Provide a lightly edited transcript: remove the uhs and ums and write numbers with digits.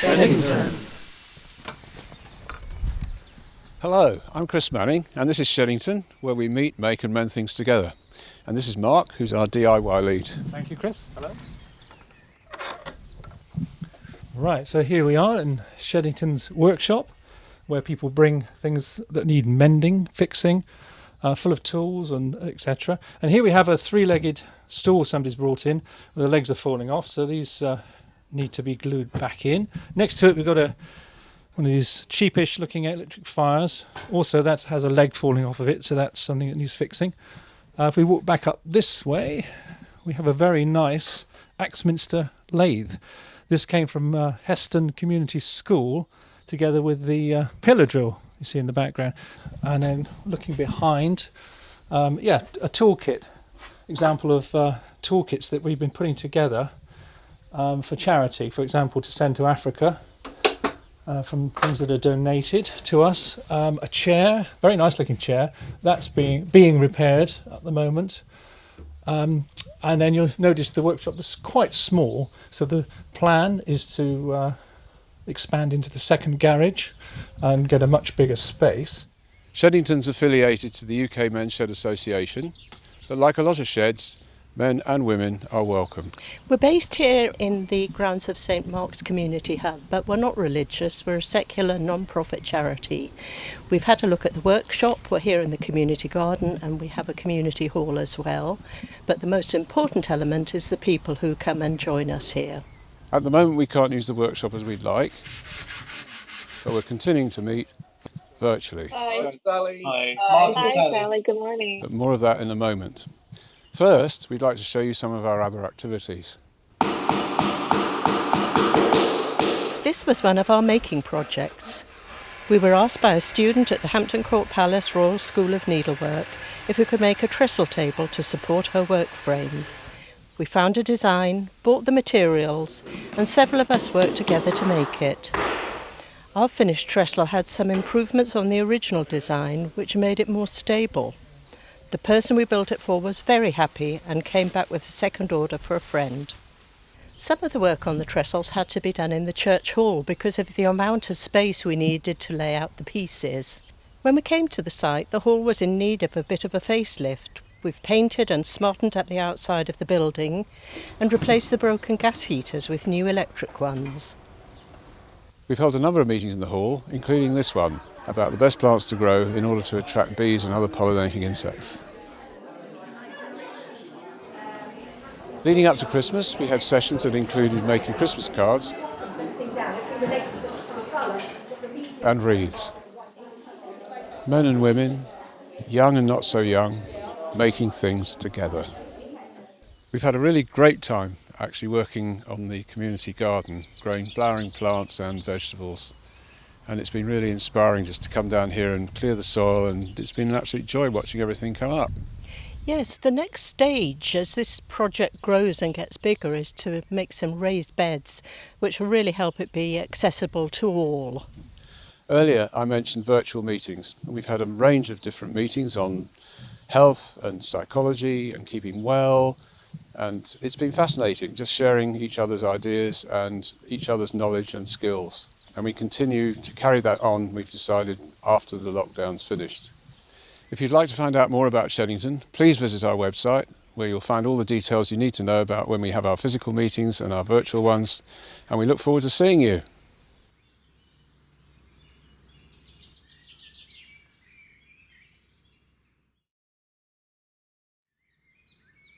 Sheddington. Hello, I'm Chris Manning and this is Sheddington, where we meet, make and mend things together. And this is Mark, who's our DIY lead. Thank you, Chris. Hello. Right, so here we are in Sheddington's workshop, where people bring things that need mending, fixing, full of tools and etc. And here we have a three-legged stool somebody's brought in, where the legs are falling off, so these need to be glued back in. Next to it we've got one of these cheapish looking electric fires. Also that has a leg falling off of it, so that's something that needs fixing. If we walk back up this way, we have a very nice Axminster lathe. This came from Heston Community School, together with the pillar drill you see in the background. And then looking behind, a toolkit. Example of toolkits that we've been putting together for charity, for example, to send to Africa from things that are donated to us. A chair, very nice looking chair, that's being repaired at the moment. And then you'll notice the workshop is quite small, so the plan is to expand into the second garage and get a much bigger space. Sheddington's affiliated to the UK Men's Shed Association, but like a lot of sheds, men and women are welcome. We're based here in the grounds of St. Mark's Community Hub, but we're not religious, we're a secular non-profit charity. We've had a look at the workshop, we're here in the community garden and we have a community hall as well. But the most important element is the people who come and join us here. At the moment we can't use the workshop as we'd like, but we're continuing to meet virtually. Hi, Sally. Hi, Hi, Sally. Good morning. But more of that in a moment. First, we'd like to show you some of our other activities. This was one of our making projects. We were asked by a student at the Hampton Court Palace Royal School of Needlework if we could make a trestle table to support her work frame. We found a design, bought the materials, and several of us worked together to make it. Our finished trestle had some improvements on the original design, which made it more stable. The person we built it for was very happy and came back with a second order for a friend. Some of the work on the trestles had to be done in the church hall because of the amount of space we needed to lay out the pieces. When we came to the site, the hall was in need of a bit of a facelift. We've painted and smartened up the outside of the building and replaced the broken gas heaters with new electric ones. We've held a number of meetings in the hall, including this one, about the best plants to grow in order to attract bees and other pollinating insects. Leading up to Christmas, we had sessions that included making Christmas cards and wreaths. Men and women, young and not so young, making things together. We've had a really great time actually working on the community garden, growing flowering plants and vegetables. And it's been really inspiring just to come down here and clear the soil, and it's been an absolute joy watching everything come up. Yes, the next stage as this project grows and gets bigger is to make some raised beds, which will really help it be accessible to all. Earlier I mentioned virtual meetings. We've had a range of different meetings on health and psychology and keeping well, and it's been fascinating just sharing each other's ideas and each other's knowledge and skills. And we continue to carry that on, we've decided, after the lockdown's finished. If you'd like to find out more about Sheddington, please visit our website, where you'll find all the details you need to know about when we have our physical meetings and our virtual ones. And we look forward to seeing you.